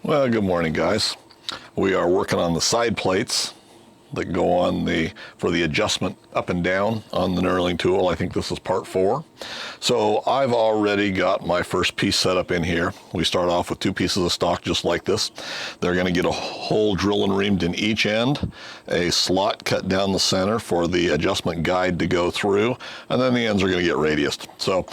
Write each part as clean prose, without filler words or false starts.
Well, good morning, guys. We are working on the side plates that go on for the adjustment up and down on the knurling tool. I think this is part 4. So I've already got my first piece set up in here. We start off with 2 pieces of stock just like this. They're going to get a hole drilled and reamed in each end, a slot cut down the center for the adjustment guide to go through, and then the ends are going to get radiused. So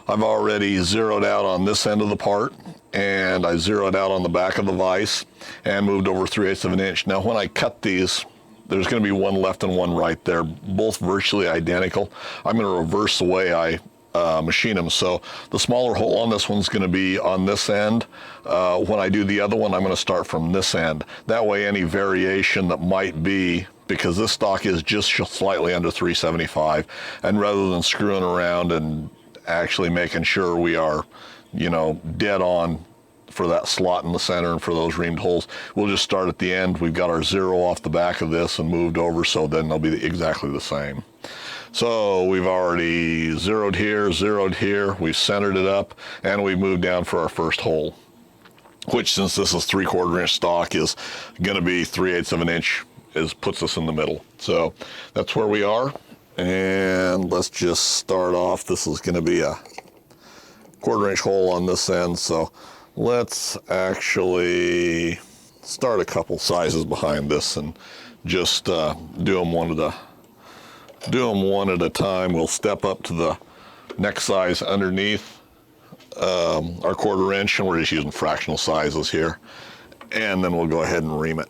I've already zeroed out on this end of the part, and I zeroed out on the back of the vise and moved over 3/8 of an inch. Now when I cut these, there's going to be one left and one right. They're both virtually identical. I'm going to reverse the way I machine them. So the smaller hole on this one's going to be on this end. When I do the other one, I'm going to start from this end. That way any variation that might be, because this stock is just slightly under 375, and rather than screwing around and actually making sure we are, dead on for that slot in the center and for those reamed holes, we'll just start at the end. We've got our zero off the back of this and moved over, so then they'll be exactly the same. So we've already zeroed here, we've centered it up, and we've moved down for our first hole, which, since this is 3/4 inch stock, is going to be 3/8 of an inch, puts us in the middle. So that's where we are. And let's just start off. This is going to be a 1/4 inch hole on this end, so let's actually start a couple sizes behind this and just do them one at a time. We'll step up to the next size underneath our 1/4 inch, and we're just using fractional sizes here, and then we'll go ahead and ream it.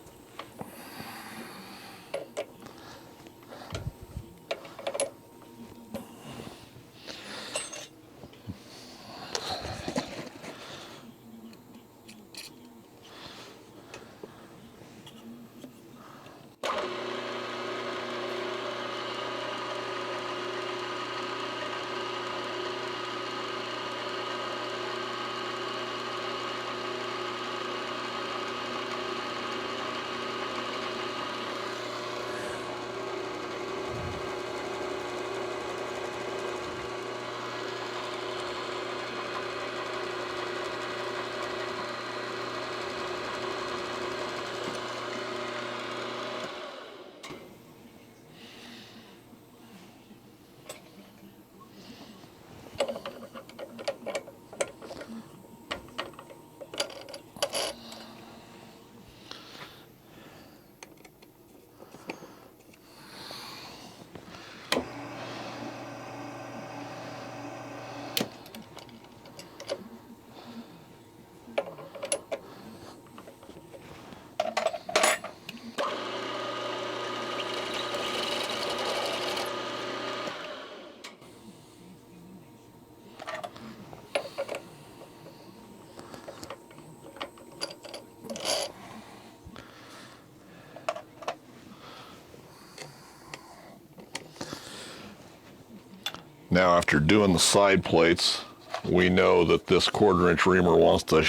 Now, after doing the side plates, we know that this 1/4 inch reamer wants to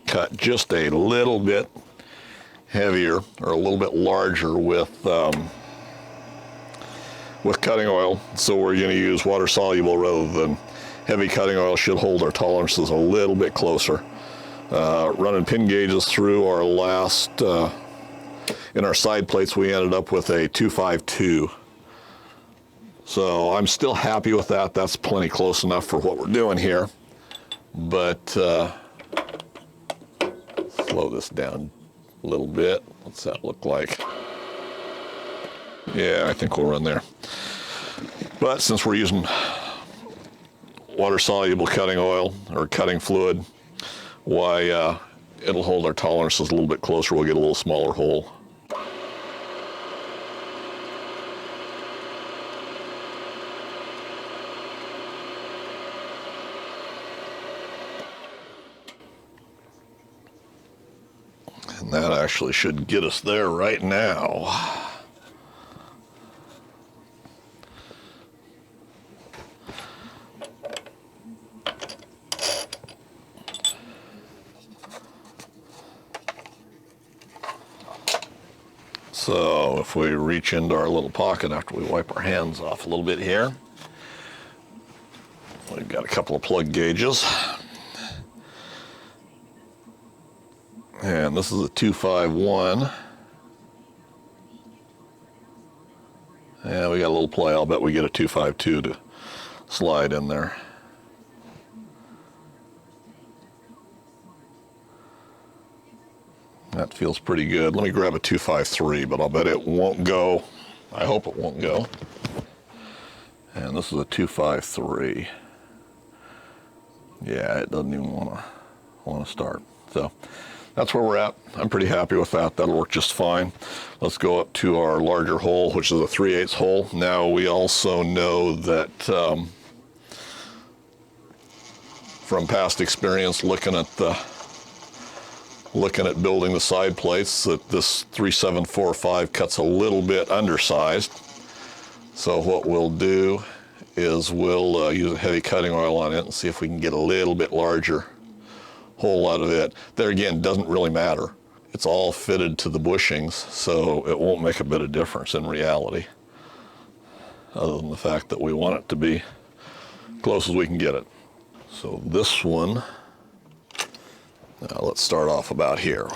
cut just a little bit heavier or a little bit larger with cutting oil. So we're going to use water soluble rather than heavy. Cutting oil should hold our tolerances a little bit closer. Running pin gauges through our last, in our side plates, we ended up with a 252. So I'm still happy with that. That's plenty close enough for what we're doing here. But slow this down a little bit. What's that look like? Yeah, I think we'll run there. But since we're using water-soluble cutting oil or cutting fluid, why it'll hold our tolerances a little bit closer. We'll get a little smaller hole. And that actually should get us there right now. So if we reach into our little pocket after we wipe our hands off a little bit here, we've got a couple of plug gauges. And this is a 251. And we got a little play. I'll bet we get a 252 to slide in there. That feels pretty good. Let me grab a 253, but I'll bet it won't go. I hope it won't go. And this is a 253. Yeah, it doesn't even want to start. So that's where we're at. I'm pretty happy with that. That'll work just fine. Let's go up to our larger hole, which is a 3/8 hole. Now we also know that from past experience looking at building the side plates, that this 3745 cuts a little bit undersized. So what we'll do is we'll use a heavy cutting oil on it and see if we can get a little bit larger hole out of it. There again, doesn't really matter. It's all fitted to the bushings, so it won't make a bit of difference in reality, other than the fact that we want it to be close as we can get it. So this one, now let's start off about here.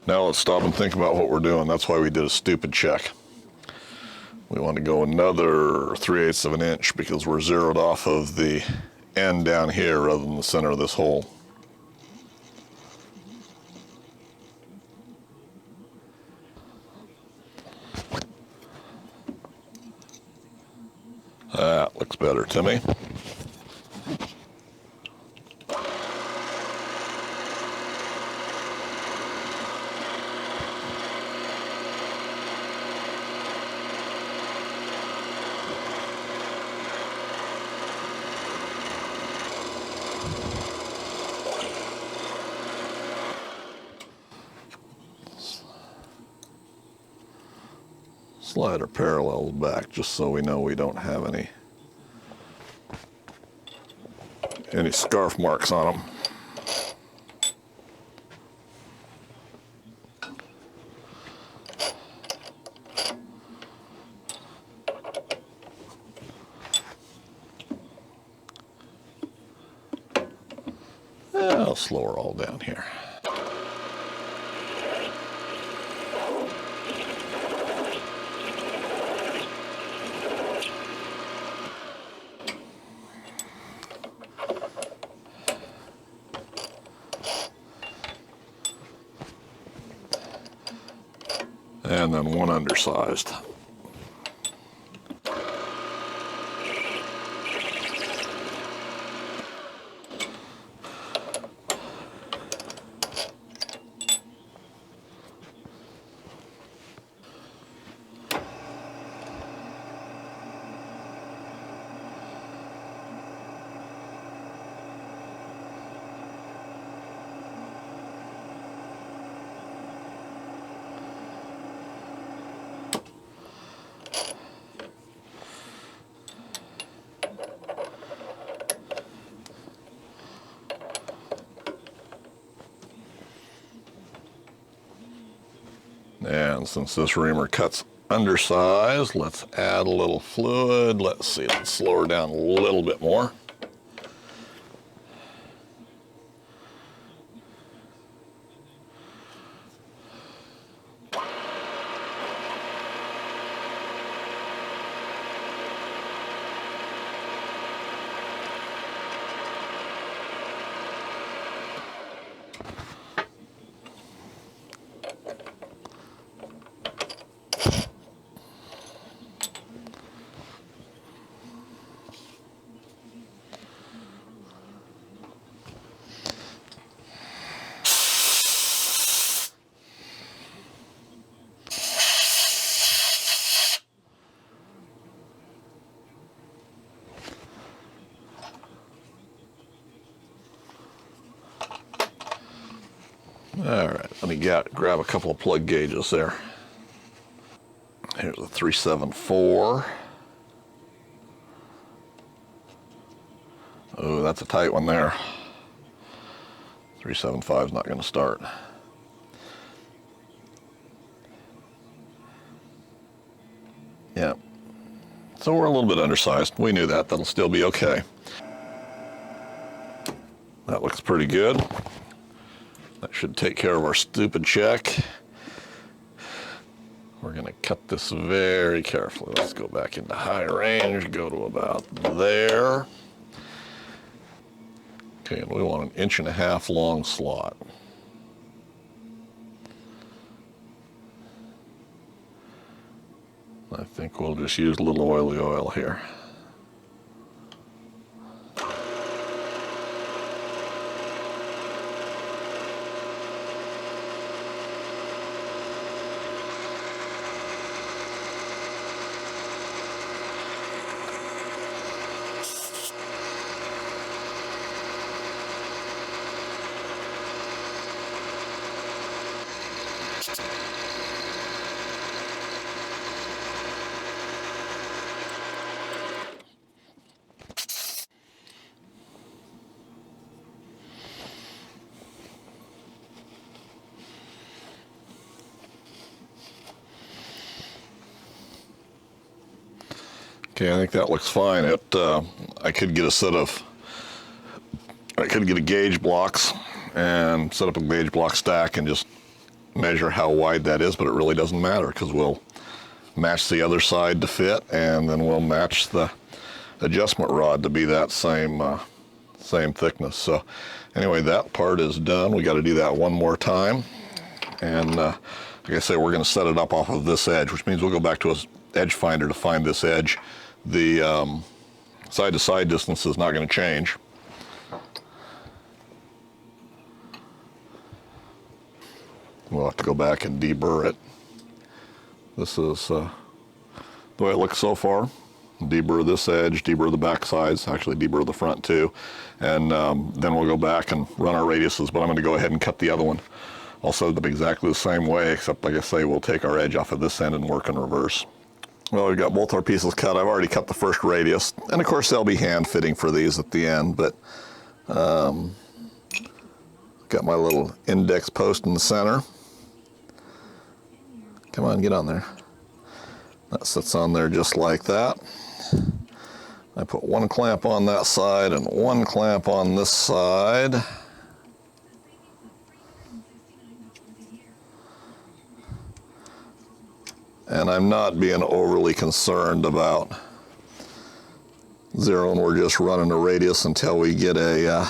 Now let's stop and think about what we're doing. That's why we did a stupid check. We want to go another 3/8 of an inch because we're zeroed off of the end down here rather than the center of this hole. That looks better to me. Slide our parallels back just so we know we don't have any scarf marks on them. I'll slow her all down here. And then one undersized. And since this reamer cuts undersized, let's add a little fluid. Let's see, let's slow her down a little bit more. All right, let me grab a couple of plug gauges there. Here's a 374. Oh, that's a tight one there. 375 is not going to start. Yeah. So we're a little bit undersized. We knew that. That'll still be okay. That looks pretty good. That should take care of our stupid check. We're going to cut this very carefully. Let's go back into high range, go to about there. Okay, and we want 1.5 inch long slot. I think we'll just use a little oily oil here. Okay, I think that looks fine. I could get gauge blocks and set up a gauge block stack and just measure how wide that is, but it really doesn't matter because we'll match the other side to fit, and then we'll match the adjustment rod to be that same thickness. So anyway, that part is done. We got to do that one more time, and like I say, we're going to set it up off of this edge, which means we'll go back to an edge finder to find this edge. The side-to-side distance is not going to change. We'll have to go back and deburr it. This is the way it looks so far. Deburr this edge, deburr the back sides, actually deburr the front too, and then we'll go back and run our radiuses, but I'm going to go ahead and cut the other one. I'll set them exactly the same way, except like I say, we'll take our edge off of this end and work in reverse. Well, we've got both our pieces cut. I've already cut the first radius, and of course they'll be hand fitting for these at the end, but got my little index post in the center. Come on, get on there. That sits on there just like that. I put one clamp on that side and one clamp on this side. And I'm not being overly concerned about zeroing. We're just running a radius until we get a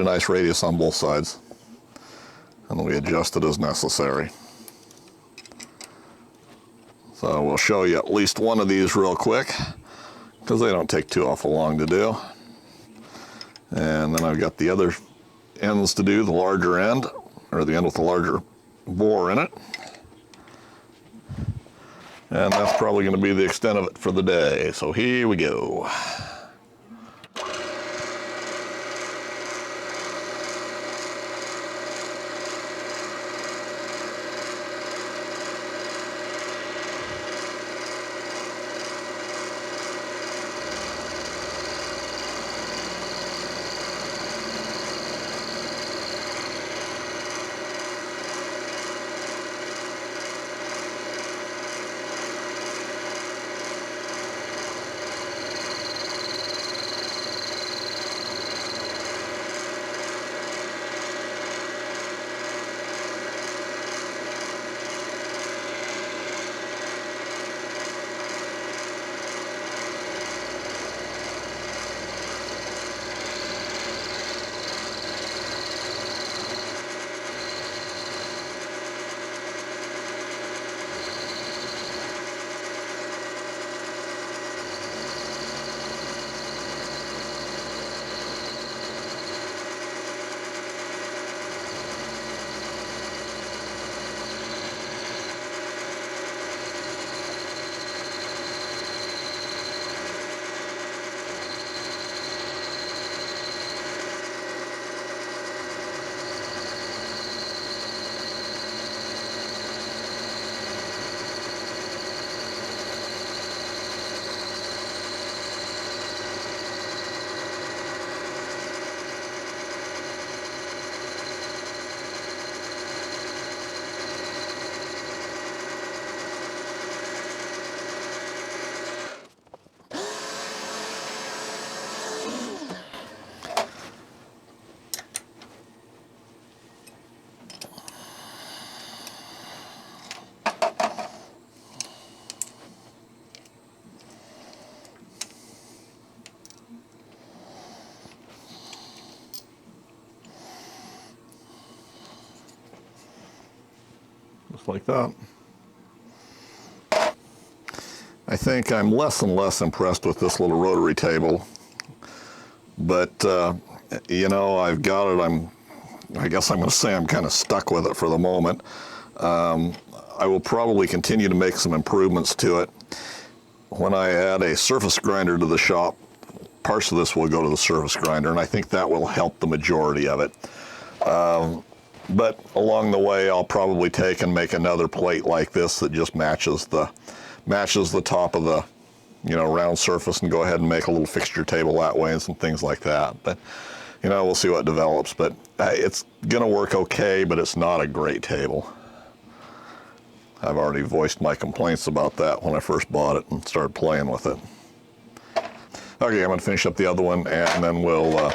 nice radius on both sides, and we adjust it as necessary. So we'll show you at least one of these real quick because they don't take too awful long to do. And then I've got the other ends to do, the larger end, or the end with the larger bore in it. And that's probably going to be the extent of it for the day. So here we go. just like that. I think I'm less and less impressed with this little rotary table, but you know, I've got it. I guess I'm going to say I'm kind of stuck with it for the moment. I will probably continue to make some improvements to it. When I add a surface grinder to the shop, parts of this will go to the surface grinder, and I think that will help the majority of it. But along the way, I'll probably take and make another plate like this that just matches the top of the, you know, round surface, and go ahead and make a little fixture table that way and some things like that. But you know, we'll see what develops. But it's gonna work okay, but it's not a great table. I've already voiced my complaints about that when I first bought it and started playing with it. Okay, I'm gonna finish up the other one, and then we'll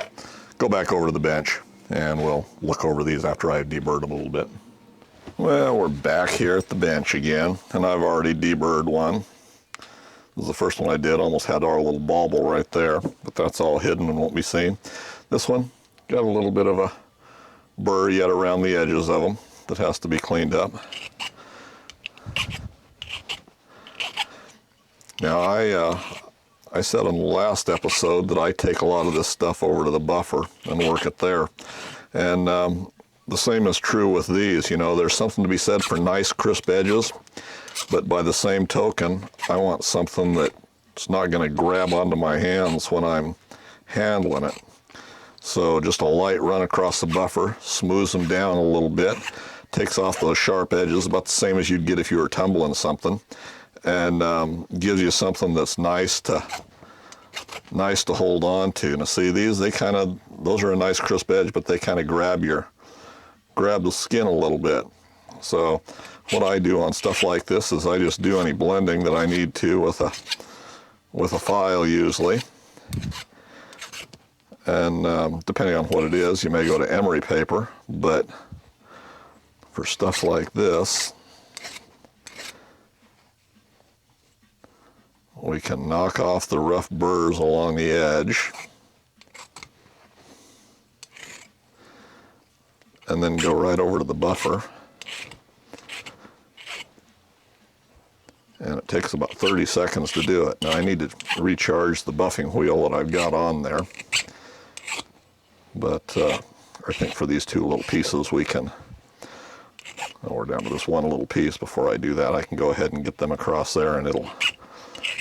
go back over to the bench and we'll look over these after I've deburred them a little bit. Well, we're back here at the bench again, and I've already deburred one. This is the first one I did, almost had our little bauble right there, but that's all hidden and won't be seen. This one, got a little bit of a burr yet around the edges of them that has to be cleaned up. Now, I said in the last episode that I take a lot of this stuff over to the buffer and work it there. And the same is true with these. You know, there's something to be said for nice, crisp edges, but by the same token, I want something that's not going to grab onto my hands when I'm handling it. So just a light run across the buffer, smooths them down a little bit, takes off those sharp edges, about the same as you'd get if you were tumbling something, and gives you something that's nice to hold on to. Now see, these, those are a nice crisp edge, but they kind of grab the skin a little bit. So what I do on stuff like this is I just do any blending that I need to with a file usually. And depending on what it is, you may go to emery paper, but for stuff like this, we can knock off the rough burrs along the edge and then go right over to the buffer. And it takes about 30 seconds to do it. Now I need to recharge the buffing wheel that I've got on there. But I think for these two little pieces we can, we're down to this one little piece. Before I do that, I can go ahead and get them across there and it'll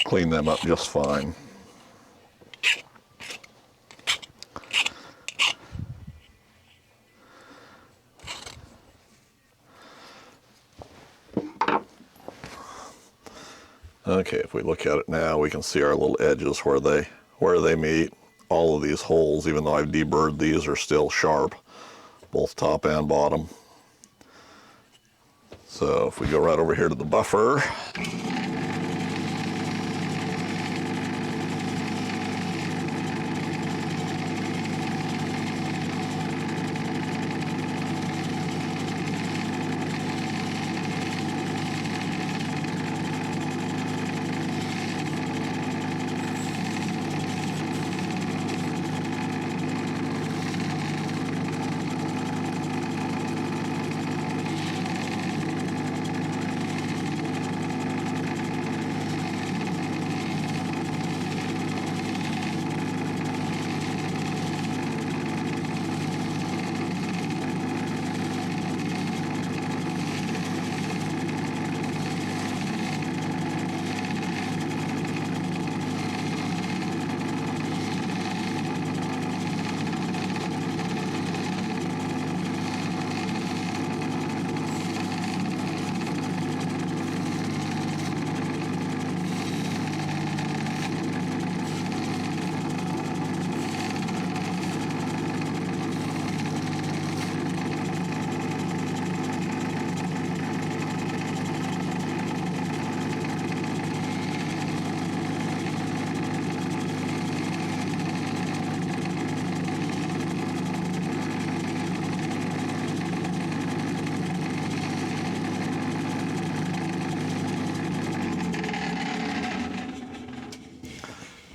clean them up just fine. Okay, if we look at it now, we can see our little edges where they meet. All of these holes, even though I've deburred these, are still sharp, both top and bottom. So if we go right over here to the buffer,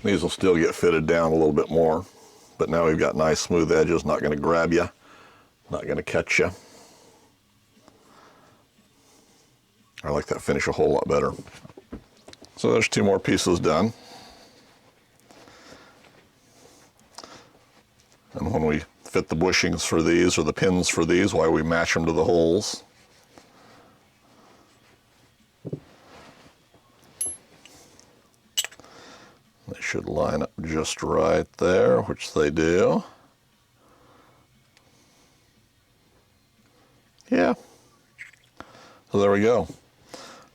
these will still get fitted down a little bit more, but now we've got nice smooth edges, not going to grab you, not going to catch you. I like that finish a whole lot better. So there's 2 more pieces done. And when we fit the bushings for these, or the pins for these, why we match them to the holes. They should line up just right there, which they do. Yeah. So there we go.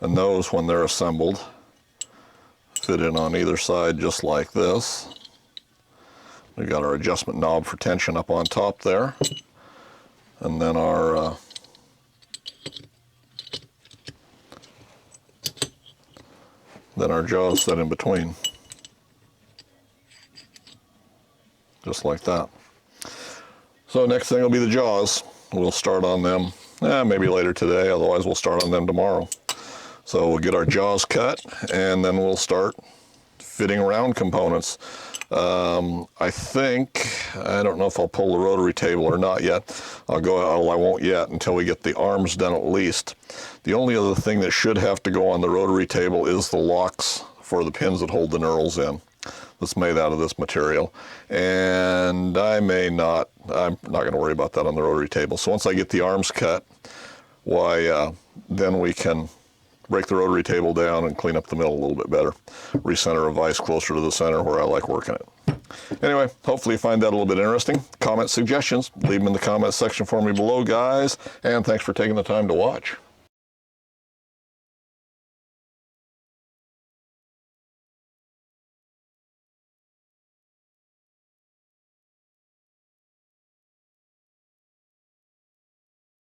And those, when they're assembled, fit in on either side just like this. We got our adjustment knob for tension up on top there, and then our jaws set in between, just like that. So next thing will be the jaws. We'll start on them maybe later today, otherwise we'll start on them tomorrow. So we'll get our jaws cut, and then we'll start fitting round components. I think, I don't know if I'll pull the rotary table or not yet. I won't yet until we get the arms done at least. The only other thing that should have to go on the rotary table is the locks for the pins that hold the knurls in. That's made out of this material. And I'm not going to worry about that on the rotary table. So once I get the arms cut, then we can break the rotary table down and clean up the middle a little bit better. Recenter a vise closer to the center where I like working it. Anyway, hopefully you find that a little bit interesting. Comment suggestions, leave them in the comment section for me below, guys. And thanks for taking the time to watch.